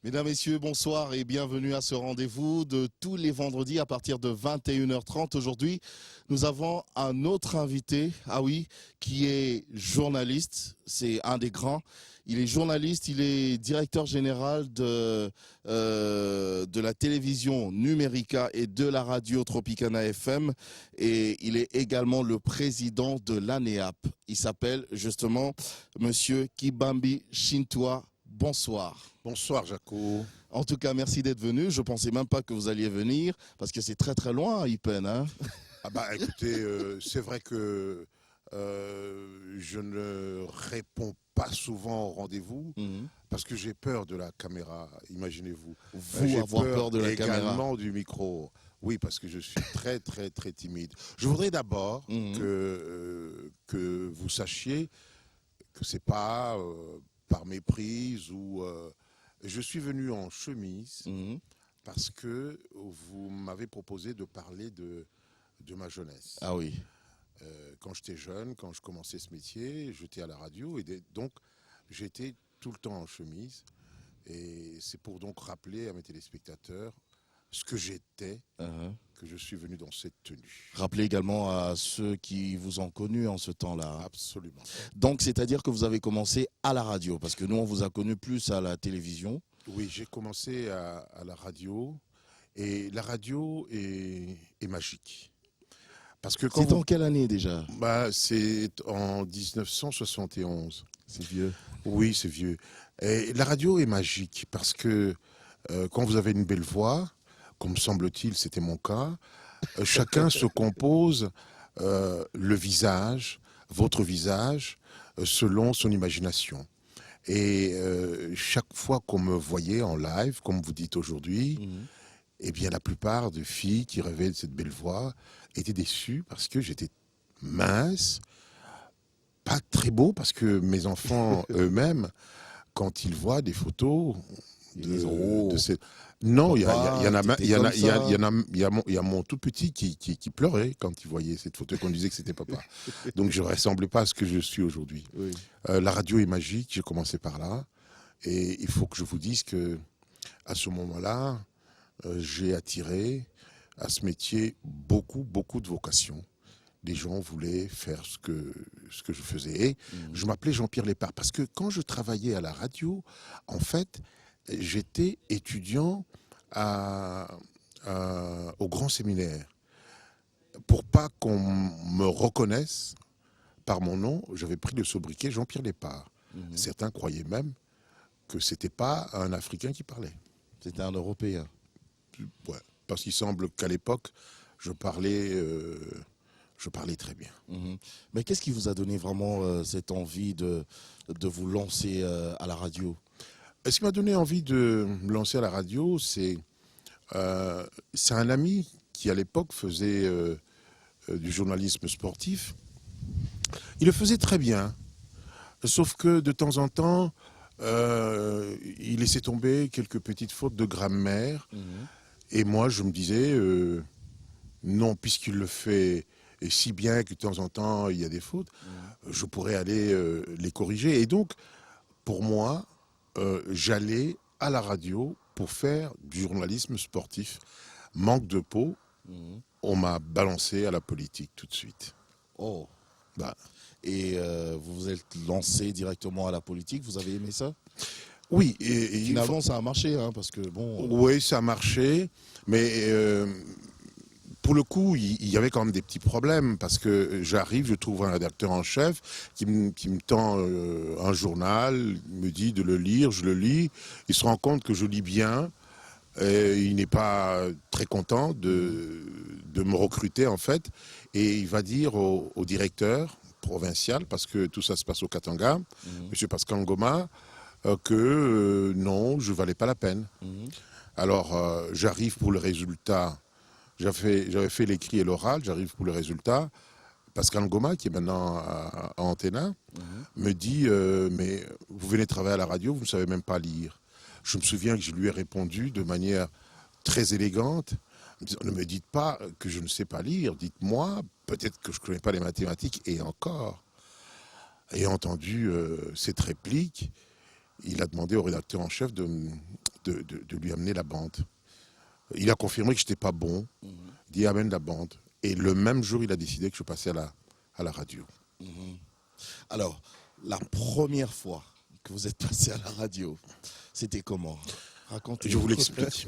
Mesdames, Messieurs, bonsoir et bienvenue à ce rendez-vous de tous les vendredis à partir de 21h30. Aujourd'hui, nous avons un autre invité, qui est journaliste, c'est un des grands. Il est journaliste, il est directeur général de la télévision Numérica et de la radio Tropicana FM et il est également le président de l'ANEAP. Il s'appelle justement Monsieur Kibambi Chintua. Bonsoir. Bonsoir Jaco. En tout cas, merci d'être venu. Je ne pensais même pas que vous alliez venir parce que c'est très très loin à Ipen. Hein. Ah bah écoutez, c'est vrai que je ne réponds pas souvent au rendez-vous parce que j'ai peur de la caméra, imaginez-vous. Vous avoir peur de la caméra. Également du micro. Oui, parce que je suis très très très timide. Je voudrais d'abord que vous sachiez que c'est pas par méprise ou je suis venu en chemise parce que vous m'avez proposé de parler de ma jeunesse. Ah oui. Quand j'étais jeune, quand je commençais ce métier, j'étais à la radio et donc j'étais tout le temps en chemise. Et c'est pour donc rappeler à mes téléspectateurs ce que j'étais, que je suis venu dans cette tenue. Rappelez également à ceux qui vous ont connu en ce temps-là. Absolument. Donc, c'est-à-dire que vous avez commencé à la radio, parce que nous, on vous a connu plus à la télévision. Oui, j'ai commencé à la radio, et la radio est magique. Parce que C'est en quelle année déjà? C'est en 1971. C'est vieux. Oui, c'est vieux. Et la radio est magique, parce que quand vous avez une belle voix, comme semble-t-il, c'était mon cas, chacun se compose le visage, votre visage, selon son imagination. Et chaque fois qu'on me voyait en live, comme vous dites aujourd'hui, eh bien la plupart des filles qui rêvaient de cette belle voix étaient déçues parce que j'étais mince, pas très beau, parce que mes enfants eux-mêmes, quand ils voient des photos de cette... Non, il y a mon tout petit qui pleurait quand il voyait cette photo et qu'on disait que c'était papa. Donc je ne ressemblais pas à ce que je suis aujourd'hui. Oui. La radio est magique, j'ai commencé par là. Et il faut que je vous dise que à ce moment-là, j'ai attiré à ce métier beaucoup de vocations. Les gens voulaient faire ce que je faisais. Et je m'appelais Jean-Pierre Lépard parce que quand je travaillais à la radio, en fait, j'étais étudiant au grand séminaire. Pour pas qu'on me reconnaisse par mon nom, j'avais pris le sobriquet Jean-Pierre Lépard. Certains croyaient même que c'était pas un Africain qui parlait. C'était un Européen. Ouais, parce qu'il semble qu'à l'époque, je parlais très bien. Mais qu'est-ce qui vous a donné vraiment cette envie de vous lancer à la radio? Ce qui m'a donné envie de me lancer à la radio, c'est un ami qui, à l'époque, faisait du journalisme sportif. Il le faisait très bien, sauf que de temps en temps, il laissait tomber quelques petites fautes de grammaire. Et moi, je me disais, non, puisqu'il le fait et si bien que de temps en temps, il y a des fautes, je pourrais aller les corriger. Et donc, pour moi, j'allais à la radio pour faire du journalisme sportif. Manque de peau, on m'a balancé à la politique tout de suite. Oh. Et vous vous êtes lancé directement à la politique, vous avez aimé ça? Oui. Finalement, ça a marché, hein, parce que bon... Oui, ça a marché, mais... pour le coup, il y avait quand même des petits problèmes parce que j'arrive, je trouve un rédacteur en chef qui me tend un journal, me dit de le lire, je le lis. Il se rend compte que je lis bien. Et il n'est pas très content de me recruter en fait. Et il va dire au directeur provincial, parce que tout ça se passe au Katanga, M. Pascal Ngoma, que non, je ne valais pas la peine. Alors j'arrive pour le résultat. J'avais fait l'écrit et l'oral, j'arrive pour le résultat. Pascal Ngoma, qui est maintenant à Antena, me dit mais vous venez travailler à la radio, vous ne savez même pas lire. Je me souviens que je lui ai répondu de manière très élégante, en disant, ne me dites pas que je ne sais pas lire, dites-moi, peut-être que je ne connais pas les mathématiques, et encore. Ayant entendu cette réplique, il a demandé au rédacteur en chef de de lui amener la bande. Il a confirmé que je n'étais pas bon. Il dit amène la bande. Et le même jour, il a décidé que je passais à la radio. Alors, la première fois que vous êtes passé à la radio, c'était comment? Racontez-nous. Je vous l'explique.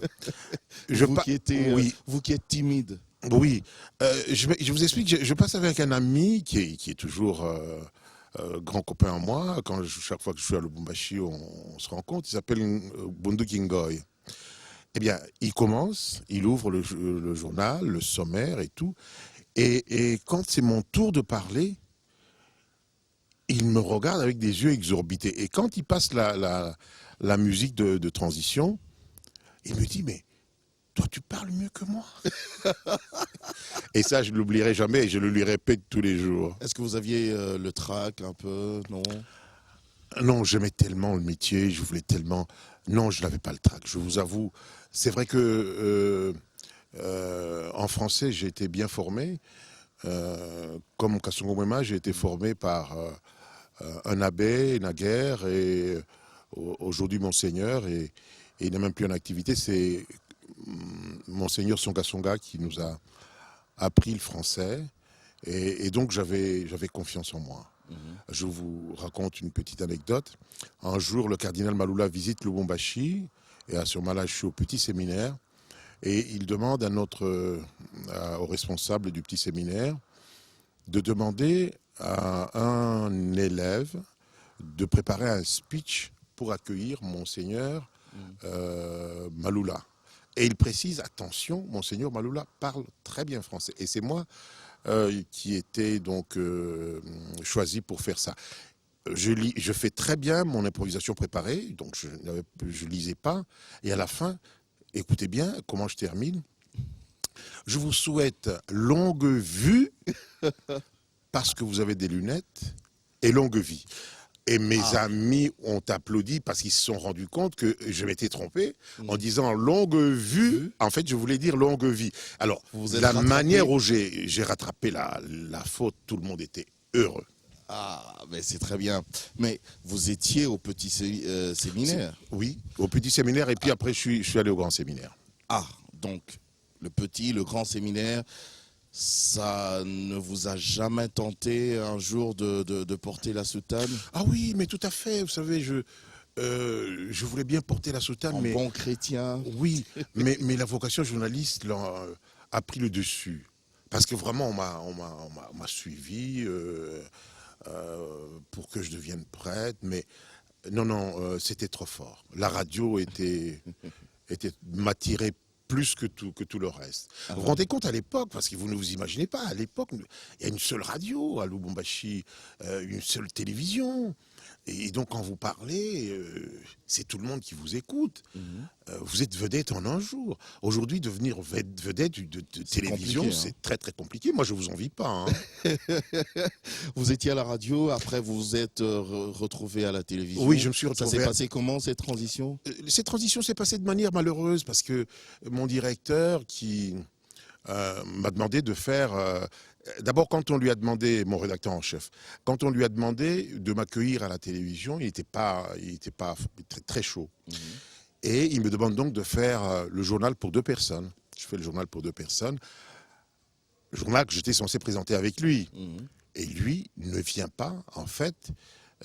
Vous qui êtes timide. Oui, je vous explique, je passe avec un ami qui est toujours grand copain à moi. Chaque fois que je suis à Lubumbashi, on se rencontre. Il s'appelle Bundu Kingoy. Eh bien, il ouvre le journal, le sommaire et tout. Et quand c'est mon tour de parler, il me regarde avec des yeux exorbités. Et quand il passe la musique de transition, il me dit, mais toi, tu parles mieux que moi. Et ça, je ne l'oublierai jamais et je le lui répète tous les jours. Est-ce que vous aviez le trac un peu? Non? Non, j'aimais tellement le métier, je voulais tellement... Non, je n'avais pas le trac, je vous avoue. C'est vrai que en français, j'ai été bien formé. Comme Kassongo Mwema, j'ai été formé par un abbé, Naguère, et aujourd'hui Monseigneur, et il n'est même plus en activité. C'est Monseigneur Songa Songa qui nous a appris le français. Et donc, j'avais confiance en moi. Je vous raconte une petite anecdote. Un jour, le cardinal Maloula visite Lubumbashi, et à ce moment-là, je suis au petit séminaire, et il demande au responsable du petit séminaire de demander à un élève de préparer un speech pour accueillir Monseigneur Maloula. Et il précise, attention, Monseigneur Maloula parle très bien français. Et c'est moi qui était donc choisi pour faire ça. Je fais très bien mon improvisation préparée, donc je lisais pas. Et à la fin, écoutez bien comment je termine. Je vous souhaite longue vue parce que vous avez des lunettes et longue vie. Et mes amis ont applaudi parce qu'ils se sont rendus compte que je m'étais trompé en disant longue vue. En fait, je voulais dire longue vie. Alors, la manière où j'ai rattrapé la faute, tout le monde était heureux. Ah, mais c'est très bien. Mais vous étiez au petit séminaire? Oui, au petit séminaire, et puis après, je suis allé au grand séminaire. Ah, donc, le petit, le grand séminaire, ça ne vous a jamais tenté un jour de porter la soutane? Ah oui, mais tout à fait. Vous savez, je voulais bien porter la soutane. En mais bon chrétien. Oui, mais la vocation journaliste a pris le dessus. Parce que vraiment, on m'a suivi pour que je devienne prêtre. Mais non, c'était trop fort. La radio m'attirait plus que tout le reste. Vous vous rendez compte à l'époque, parce que vous ne vous imaginez pas, à l'époque, il y a une seule radio à Lubumbashi, une seule télévision. Et donc, quand vous parlez, c'est tout le monde qui vous écoute. Vous êtes vedette en un jour. Aujourd'hui, devenir vedette de télévision, c'est très, très compliqué. Moi, je ne vous envie pas. Vous étiez à la radio, après vous vous êtes retrouvé à la télévision. Oui, je me suis retrouvé. Ça s'est passé comment, cette transition? Cette transition s'est passée de manière malheureuse, parce que mon directeur qui m'a demandé de faire... D'abord, quand on lui a demandé, mon rédacteur en chef, quand on lui a demandé de m'accueillir à la télévision, il n'était pas très, très chaud. Et il me demande donc de faire le journal pour 2 personnes. Je fais le journal pour 2 personnes. Le journal que j'étais censé présenter avec lui. Et lui ne vient pas. En fait,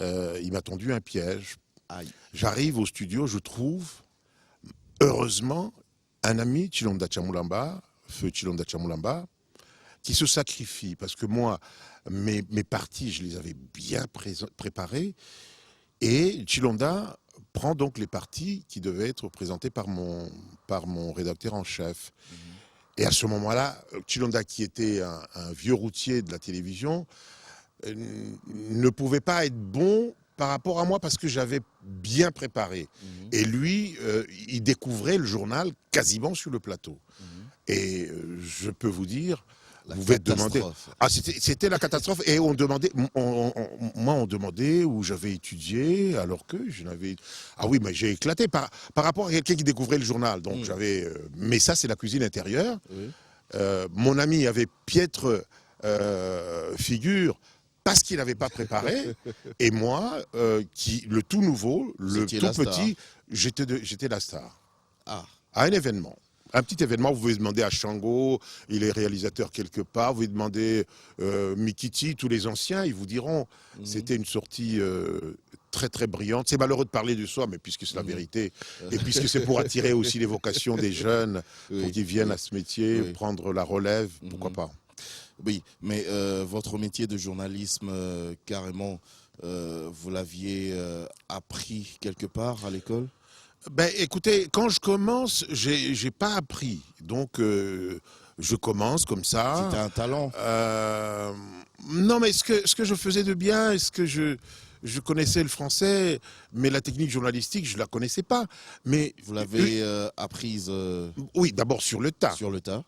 il m'a tendu un piège. J'arrive au studio, je trouve, heureusement, un ami, Chilonda Chamulamba, feu Chilonda Chamulamba, qui se sacrifie, parce que moi, mes parties, je les avais bien préparées, et Chilonda prend donc les parties qui devaient être présentées par mon rédacteur en chef. Et à ce moment-là, Chilonda, qui était un vieux routier de la télévision, ne pouvait pas être bon par rapport à moi, parce que j'avais bien préparé. Et lui, il découvrait le journal quasiment sur le plateau. Et je peux vous dire... Vous pouvez demander. Ah, c'était la catastrophe. Et on demandait, moi, on demandait où j'avais étudié, alors que je n'avais. Ah oui, mais j'ai éclaté par rapport à quelqu'un qui découvrait le journal. Donc j'avais. Mais ça, c'est la cuisine intérieure. Mon ami avait piètre figure parce qu'il n'avait pas préparé. Et moi, le tout nouveau, le tout petit, j'étais la star. Ah, à un événement. Un petit événement, vous pouvez demander à Shango, il est réalisateur quelque part, vous pouvez demander Mikiti, tous les anciens, ils vous diront, c'était une sortie très très brillante. C'est malheureux de parler de soi, mais puisque c'est la vérité, et puisque c'est pour attirer aussi les vocations des jeunes, pour qu'ils viennent à ce métier, prendre la relève, pourquoi pas. Oui, mais votre métier de journalisme, carrément, vous l'aviez appris quelque part à l'école? Ben, écoutez, quand je commence, j'ai pas appris. Donc, je commence comme ça. C'était un talent. Non, mais ce que je faisais de bien, est-ce que je connaissais le français, mais la technique journalistique, je la connaissais pas. Mais Vous l'avez apprise oui, d'abord sur le tas. sur le tas.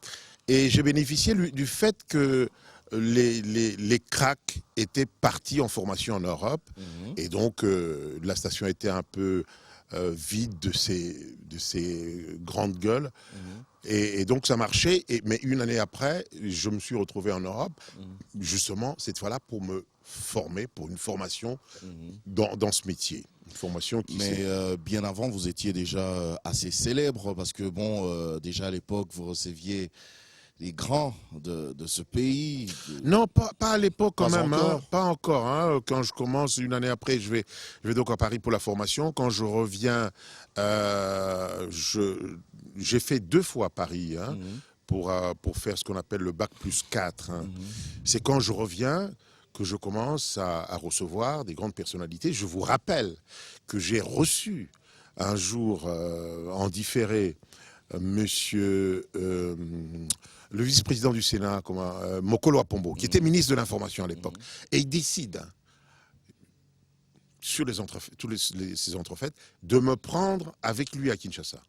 Et j'ai bénéficié du fait que les cracks étaient partis en formation en Europe. Et donc, la station était un peu vide de ces grandes gueules. Et donc, ça marchait. Mais une année après, je me suis retrouvé en Europe, justement, cette fois-là, pour me former, pour une formation dans ce métier. Une formation qui Mais bien avant, vous étiez déjà assez célèbre parce que, bon, déjà à l'époque, vous receviez les grands de ce pays. Non, pas à l'époque quand Pas même, encore. pas encore. Hein. Quand je commence une année après, je vais donc à Paris pour la formation. Quand je reviens, j'ai fait 2 fois Paris hein, pour faire ce qu'on appelle le bac plus 4. Hein. C'est quand je reviens que je commence à recevoir des grandes personnalités. Je vous rappelle que j'ai reçu un jour en différé monsieur le vice-président du Sénat, Mokolo Apombo, qui était ministre de l'Information à l'époque. Et il décide, sur ces entrefaites, de me prendre avec lui à Kinshasa.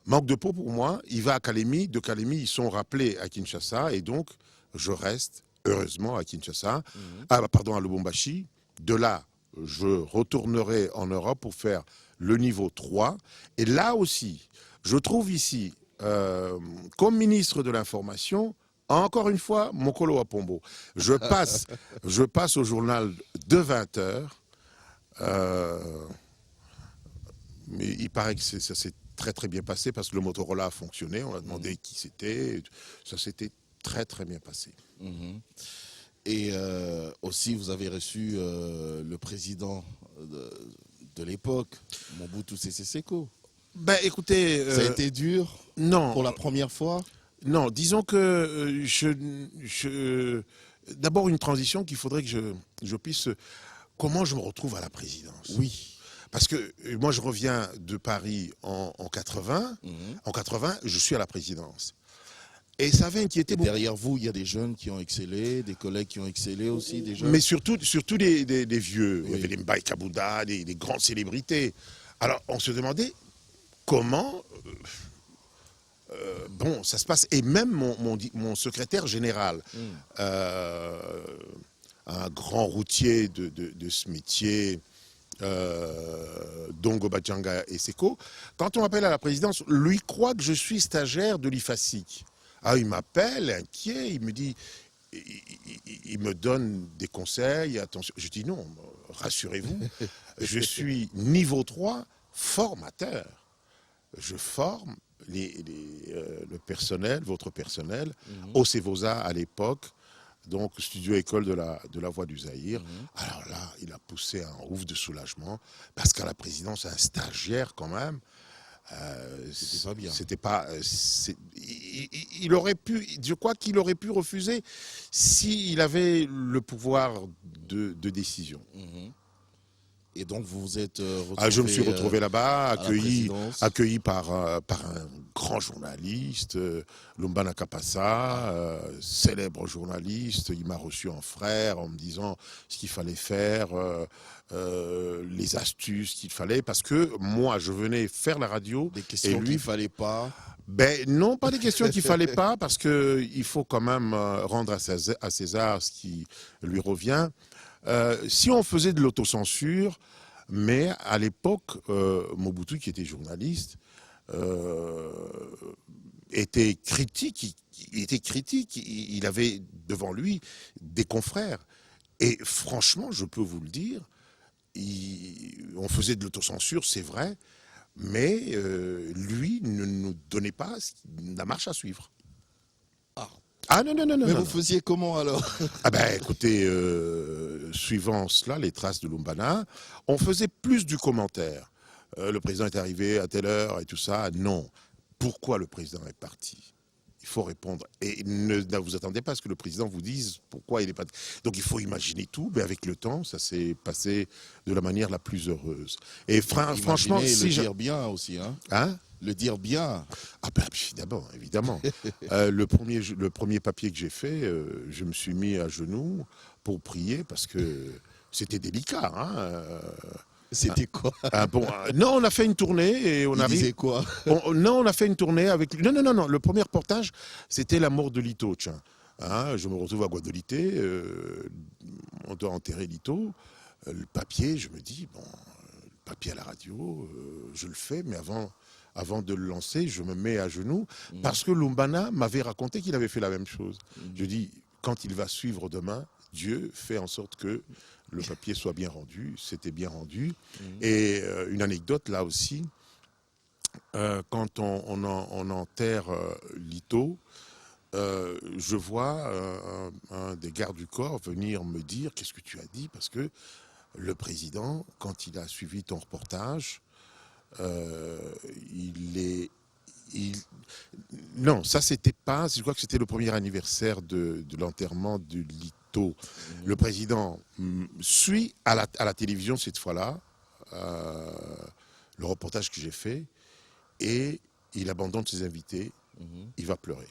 Manque de peau pour moi, il va à Kalemi. De Kalemi, ils sont rappelés à Kinshasa. Et donc, je reste, heureusement, à Kinshasa. À Lubumbashi. De là, je retournerai en Europe pour faire le niveau 3. Et là aussi, je trouve ici, comme ministre de l'Information, encore une fois, Mokolo Apombo. Je passe au journal de 20h. Mais il paraît que ça s'est très très bien passé parce que le Motorola a fonctionné. On a demandé qui c'était. Ça s'était très très bien passé. Et aussi, vous avez reçu le président de l'époque, Mobutu Sese Seko. Ben, écoutez, Ça a été dur non, pour la première fois? non. Disons que d'abord une transition qu'il faudrait que je puisse. Comment je me retrouve à la présidence? Oui. Parce que moi, je reviens de Paris en 80. En 80, je suis à la présidence. Et ça avait inquiété beaucoup. Derrière vous, il y a des jeunes qui ont excellé, des collègues qui ont excellé aussi, des jeunes. Mais surtout des vieux. Oui. Il y avait des Mbaye Kabouda, des grandes célébrités. Alors, on se demandait comment bon, ça se passe. Et même mon secrétaire général, un grand routier de ce métier, Dongo Bajanga et Seko, quand on m'appelle à la présidence, lui croit que je suis stagiaire de l'IFASIC. Ah, il m'appelle, inquiet, il me dit, il me donne des conseils, attention. Je dis non, rassurez-vous, je suis niveau 3, formateur. Je forme le personnel, votre personnel, au Cevosa à l'époque, donc studio école de la Voix du Zaïre. Alors là, il a poussé un ouf de soulagement, parce qu'à la présidence, un stagiaire quand même, C'était pas bien. C'était pas. Il aurait pu. Je crois qu'il aurait pu refuser s'il avait le pouvoir de décision. Et donc vous vous êtes retrouvé, Je me suis retrouvé là-bas, accueilli par un grand journaliste, Lumbana Kapasa, célèbre journaliste. Il m'a reçu en frère en me disant ce qu'il fallait faire, les astuces qu'il fallait, parce que moi, je venais faire la radio. Des questions qu'il ne fallait pas. Ben non, pas des questions qu'il fallait pas, parce que il faut quand même rendre à César ce qui lui revient. Si on faisait de l'autocensure, mais à l'époque, Mobutu, qui était journaliste, était critique. Il avait devant lui des confrères. Et franchement, je peux vous le dire, on faisait de l'autocensure, c'est vrai, Mais lui ne nous donnait pas la marche à suivre. Ah. Ah non, non, non, non. Mais non, vous faisiez comment alors? Ah ben écoutez, suivant cela, les traces de Lumbana, on faisait plus du commentaire. Le président est arrivé à telle heure et tout ça. Non. Pourquoi le président est parti? Il faut répondre. Et ne vous attendez pas à ce que le président vous dise pourquoi il est parti. Donc il faut imaginer tout, mais avec le temps, ça s'est passé de la manière la plus heureuse. Et franchement, si le dire bien aussi, hein? Hein? Le dire bien. Ah ben évidemment, évidemment. Le premier papier que j'ai fait, je me suis mis à genoux pour prier parce que c'était délicat. Hein. C'était quoi? Non, on a fait une tournée et on Il arrive. disait quoi? Non, on a fait une tournée avec. Non, non, non, non. Le premier reportage, c'était la mort de Lito. Tiens, hein, je me retrouve à Guadolité. On doit enterrer Lito. Le papier, je me dis bon, le papier à la radio, je le fais, mais avant de le lancer, je me mets à genoux parce que Lumbana m'avait raconté qu'il avait fait la même chose. Je dis quand il va suivre demain, Dieu fait en sorte que le papier soit bien rendu. C'était bien rendu. Et une anecdote là aussi, quand on enterre Lito, je vois un des gardes du corps venir me dire qu'est-ce que tu as dit, parce que le président, quand il a suivi ton reportage, non, ça c'était pas. Je crois que c'était le premier anniversaire de l'enterrement de Lito. Le président suit à la télévision cette fois-là le reportage que j'ai fait et il abandonne ses invités. Il va pleurer.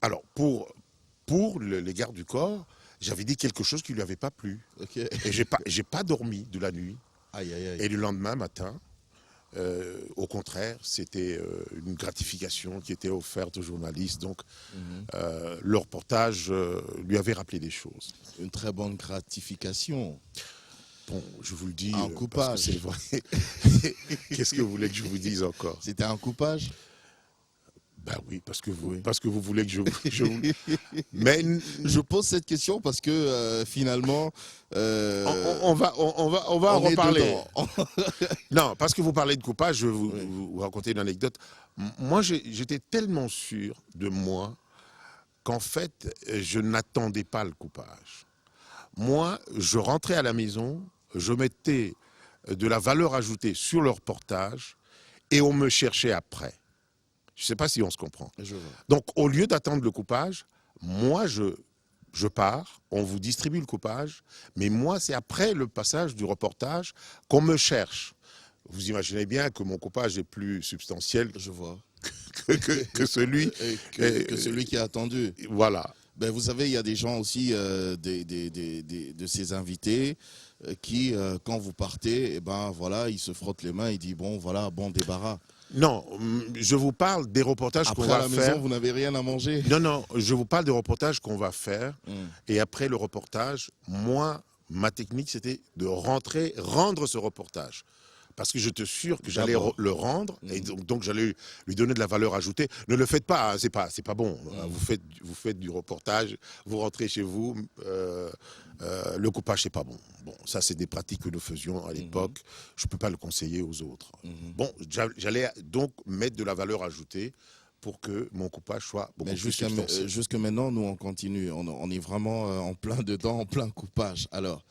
Alors pour les gardes du corps, j'avais dit quelque chose qui lui avait pas plu. Okay. Et j'ai pas dormi de la nuit. Aïe, aïe, aïe. Et le lendemain matin. Au contraire, c'était une gratification qui était offerte aux journalistes. Donc, le reportage lui avait rappelé des choses. Une très bonne gratification. Bon, je vous le dis, un coupage. parce que c'est vrai. Qu'est-ce que vous voulez que je vous dise encore? C'était un coupage? Ben oui, parce que vous voulez que je vous... Mais je pose cette question parce que finalement, on va en reparler. Non, parce que vous parlez de coupage, je vais vous raconter une anecdote. Moi, j'étais tellement sûr de moi qu'en fait, je n'attendais pas le coupage. Moi, je rentrais à la maison, je mettais de la valeur ajoutée sur le reportage et on me cherchait après. Je ne sais pas si on se comprend. Donc, au lieu d'attendre le coupage, moi, je pars, on vous distribue le coupage, mais moi, c'est après le passage du reportage qu'on me cherche. Vous imaginez bien que mon coupage est plus substantiel que celui que celui qui a attendu. Voilà. Ben, vous savez, il y a des gens aussi, de ces invités, qui, quand vous partez, eh ben, voilà, ils se frottent les mains, ils disent, bon, voilà, bon débarras. Non, je vous parle des reportages qu'on va faire. Après, à la maison, vous n'avez rien à manger. Non, non, je vous parle des reportages qu'on va faire. Et après le reportage, moi, ma technique, c'était de rendre ce reportage. Parce que je te jure que j'allais le rendre et donc j'allais lui donner de la valeur ajoutée. Ne le faites pas, hein, c'est pas bon. Vous faites du reportage, vous rentrez chez vous, le coupage c'est pas bon. Bon, ça c'est des pratiques que nous faisions à l'époque. Je peux pas le conseiller aux autres. Bon, j'allais donc mettre de la valeur ajoutée pour que mon coupage soit beaucoup plus substantiel. Jusque maintenant, nous on continue. On est vraiment en plein dedans, en plein coupage. Alors.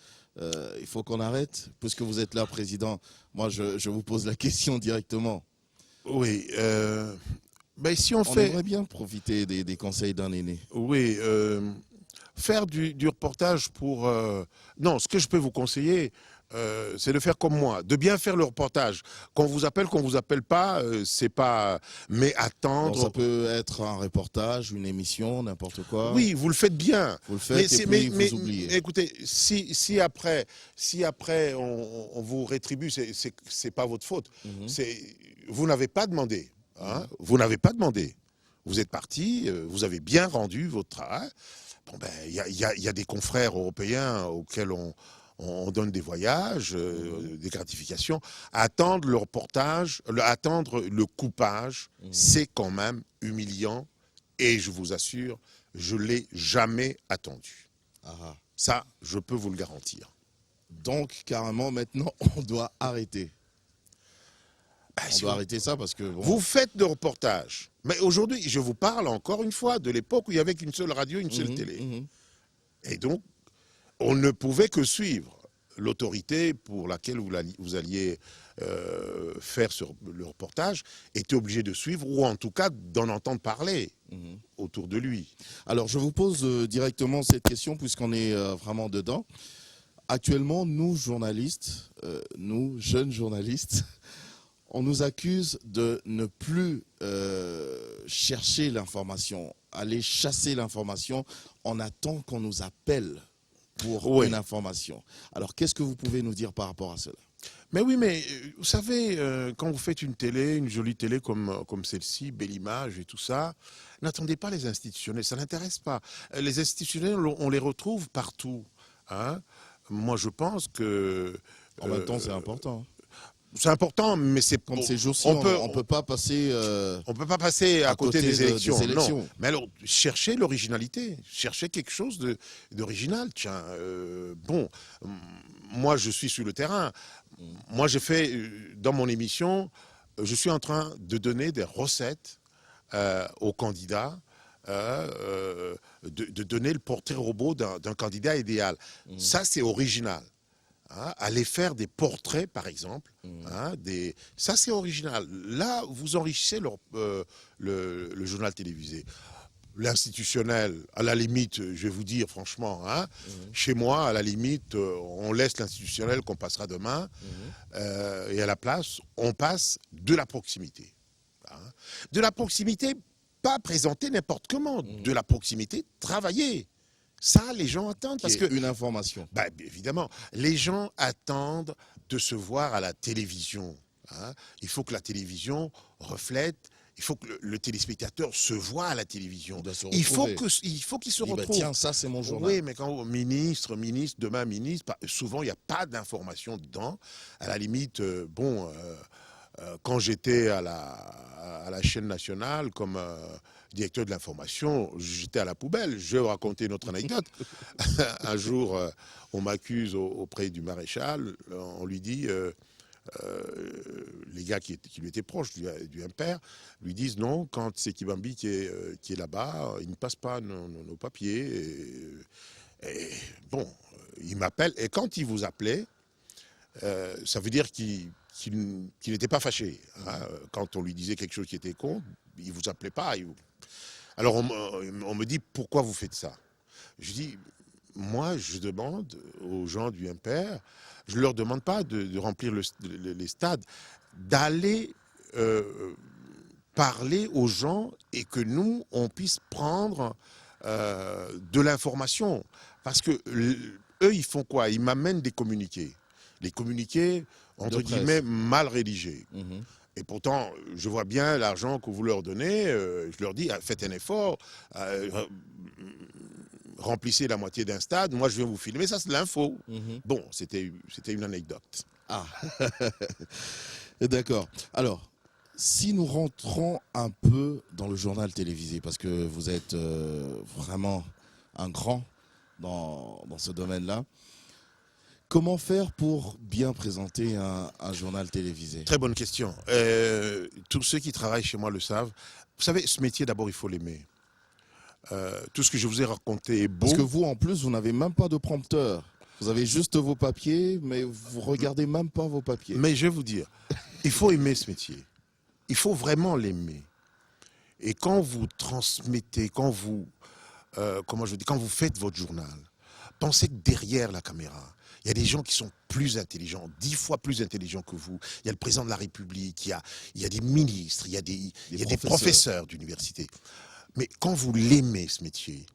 Il faut qu'on arrête, puisque vous êtes là, président. Moi, je vous pose la question directement. Oui. Ben, si on aimerait bien profiter des conseils d'un aîné. Oui. Faire du reportage pour... Non, ce que je peux vous conseiller, c'est de faire comme moi, de bien faire le reportage. Qu'on vous appelle pas, c'est pas... Mais attendre... Alors, ça peut être un reportage, une émission, n'importe quoi. Oui, vous le faites bien. Vous le faites mais vous oubliez. Écoutez, si après on vous rétribue, c'est pas votre faute. Vous n'avez pas demandé. Hein, vous n'avez pas demandé. Vous êtes parti, vous avez bien rendu votre travail. Bon, ben, y a des confrères européens auxquels on donne des voyages, des gratifications. Attendre le reportage, attendre le coupage, c'est quand même humiliant. Et je vous assure, je ne l'ai jamais attendu. Ça, je peux vous le garantir. Donc, carrément, maintenant, on doit arrêter. On doit arrêter ça parce que... Bon, Vous faites de reportages. Mais aujourd'hui, je vous parle encore une fois de l'époque où il y avait qu'une seule radio, une seule télé. Et donc, on ne pouvait que suivre l'autorité pour laquelle vous alliez faire le reportage, était obligé de suivre, ou en tout cas d'en entendre parler autour de lui. Alors, je vous pose directement cette question, puisqu'on est vraiment dedans. Actuellement, nous, journalistes, nous, jeunes journalistes, on nous accuse de ne plus chercher l'information, aller chasser l'information. On attend qu'on nous appelle pour une information. Alors, qu'est-ce que vous pouvez nous dire par rapport à cela? Mais oui, mais vous savez, quand vous faites une télé, une jolie télé comme celle-ci, belle image et tout ça, n'attendez pas les institutionnels, ça n'intéresse pas. Les institutionnels, on les retrouve partout. Hein. Moi, je pense que... En même temps, c'est important. C'est important, mais c'est comme ces jours-ci, on peut pas passer. On peut pas passer à côté des élections. Non. Mais alors, cherchez l'originalité, cherchez quelque chose d'original. Tiens, bon, moi je suis sur le terrain. Moi, j'ai fait dans mon émission, je suis en train de donner des recettes aux candidats. De donner le portrait robot d'un candidat idéal. Ça, c'est original. Hein, aller faire des portraits, par exemple. Hein, ça, c'est original. Là, vous enrichissez le journal télévisé. L'institutionnel, à la limite, je vais vous dire franchement, hein, chez moi, à la limite, on laisse l'institutionnel qu'on passera demain, et à la place, on passe de la proximité. Hein. De la proximité, pas présenter n'importe comment, de la proximité, travailler. Ça, les gens attendent. Parce que une information. Bah, évidemment, les gens attendent de se voir à la télévision. Hein. Il faut que la télévision reflète, il faut que le téléspectateur se voie à la télévision. Il faut qu'il se retrouve. Bah, tiens, ça c'est mon journal. Oui, mais quand ministre, demain ministre, souvent il n'y a pas d'information dedans. À la limite, quand j'étais à la chaîne nationale comme directeur de l'information, j'étais à la poubelle. Je vais vous raconter une autre anecdote. Un jour, on m'accuse auprès du maréchal. On lui dit, les gars qui lui étaient proches du Impair, lui disent non, quand c'est Kibambi qui est là-bas, il ne passe pas nos papiers. Et bon, il m'appelle. Et quand il vous appelait, ça veut dire qu'il n'était pas fâché. Hein. Quand on lui disait quelque chose qui était con, il ne vous appelait pas. Alors on me dit, pourquoi vous faites ça? Je dis, moi je demande aux gens du Impair, je ne leur demande pas de remplir les stades, d'aller parler aux gens et que nous, on puisse prendre de l'information. Parce que eux, ils font quoi? Ils m'amènent des communiqués. Les communiqués, entre guillemets, mal rédigés. Et pourtant, je vois bien l'argent que vous leur donnez. Je leur dis, faites un effort, remplissez la moitié d'un stade. Moi, je viens vous filmer. Ça, c'est de l'info. Bon, c'était une anecdote. Ah, d'accord. Alors, si nous rentrons un peu dans le journal télévisé, parce que vous êtes vraiment un grand dans ce domaine-là, comment faire pour bien présenter un journal télévisé? Très bonne question. Tous ceux qui travaillent chez moi le savent. Vous savez, ce métier, d'abord, il faut l'aimer. Tout ce que je vous ai raconté est beau. Parce que vous, en plus, vous n'avez même pas de prompteur. Vous avez juste vos papiers, mais vous ne regardez même pas vos papiers. Mais je vais vous dire, il faut aimer ce métier. Il faut vraiment l'aimer. Et quand vous transmettez, quand vous faites votre journal, pensez que derrière la caméra, il y a des gens qui sont plus intelligents, 10 fois plus intelligents que vous. Il y a le président de la République, il y a des ministres, il y a des professeurs d'université. Mais quand vous l'aimez, ce métier,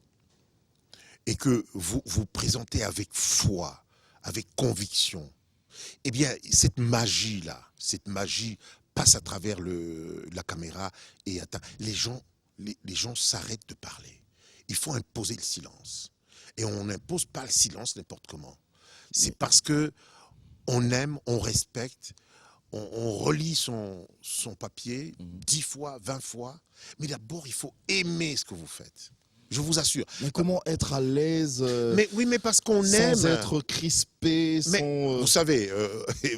et que vous vous présentez avec foi, avec conviction, eh bien, cette magie-là, passe à travers la caméra et les gens s'arrêtent de parler. Il faut imposer le silence. Et on n'impose pas le silence n'importe comment. C'est parce que on aime, on respecte, on relit son papier 10 fois, 20 fois. Mais d'abord, il faut aimer ce que vous faites. Je vous assure. Mais comment être à l'aise Mais oui, mais parce qu'on aime. sans être crispé, Mais vous savez,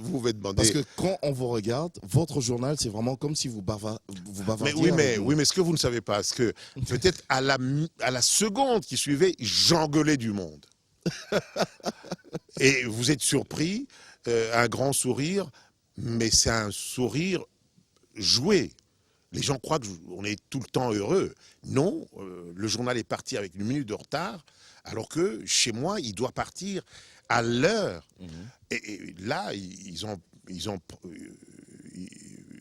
vous pouvez demander. Parce que quand on vous regarde, votre journal, c'est vraiment comme si vous bavardiez. Oui, mais ce que vous ne savez pas, c'est que peut-être à la seconde qui suivait, j'engueulais du monde. Et vous êtes surpris, un grand sourire, mais c'est un sourire joué. Les gens croient qu'on est tout le temps heureux. Non, le journal est parti avec 1 minute de retard, alors que chez moi, il doit partir à l'heure. Et là,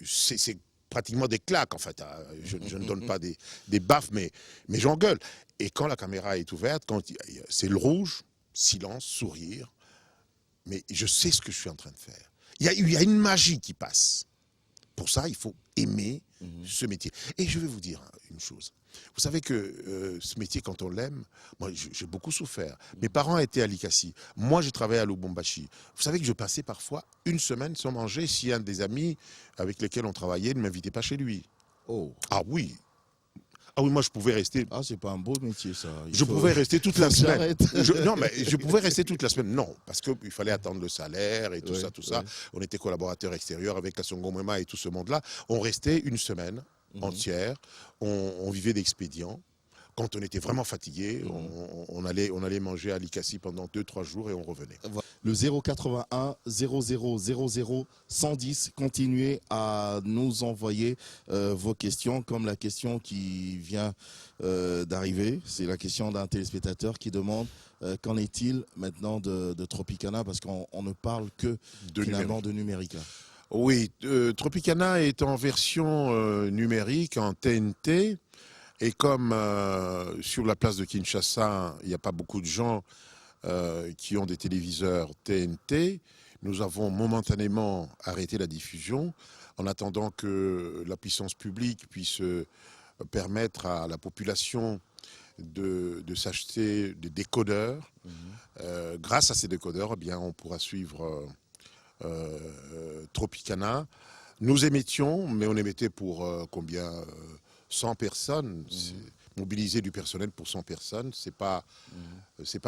c'est pratiquement des claques, en fait. Je ne donne pas des baffes, mais j'engueule. Et quand la caméra est ouverte, c'est le rouge, silence, sourire. Mais je sais ce que je suis en train de faire. Il y a une magie qui passe. Pour ça, il faut aimer ce métier. Et je vais vous dire une chose. Vous savez que ce métier, quand on l'aime, moi, j'ai beaucoup souffert. Mes parents étaient à Likassi. Moi, j'ai travaillé à Lubumbashi. Vous savez que je passais parfois 1 semaine sans manger si un des amis avec lesquels on travaillait ne m'invitait pas chez lui. Oh. Ah oui. Ah oui, moi, je pouvais rester... Ah, c'est pas un beau métier, ça. Je pouvais rester toute la semaine. J'arrête. Non, mais je pouvais rester toute la semaine. Non, parce qu'il fallait attendre le salaire et tout ça, tout ça. On était collaborateurs extérieurs avec Kassongo Mwema et tout ce monde-là. On restait 1 semaine entière. On vivait d'expédients. Quand on était vraiment fatigué, on allait manger à Likassi pendant 2-3 jours et on revenait. Le 081 00 00 110, continuez à nous envoyer vos questions, comme la question qui vient d'arriver. C'est la question d'un téléspectateur qui demande qu'en est-il maintenant de Tropicana, parce qu'on ne parle que finalement de Numérica. Oui, Tropicana est en version numérique, en TNT. Et comme sur la place de Kinshasa, il n'y a pas beaucoup de gens qui ont des téléviseurs TNT, nous avons momentanément arrêté la diffusion en attendant que la puissance publique puisse permettre à la population de s'acheter des décodeurs. Grâce à ces décodeurs, eh bien, on pourra suivre Tropicana. Nous émettions, mais on émettait pour combien 100 personnes, mobiliser du personnel pour 100 personnes, c'est pas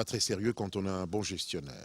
très sérieux quand on a un bon gestionnaire.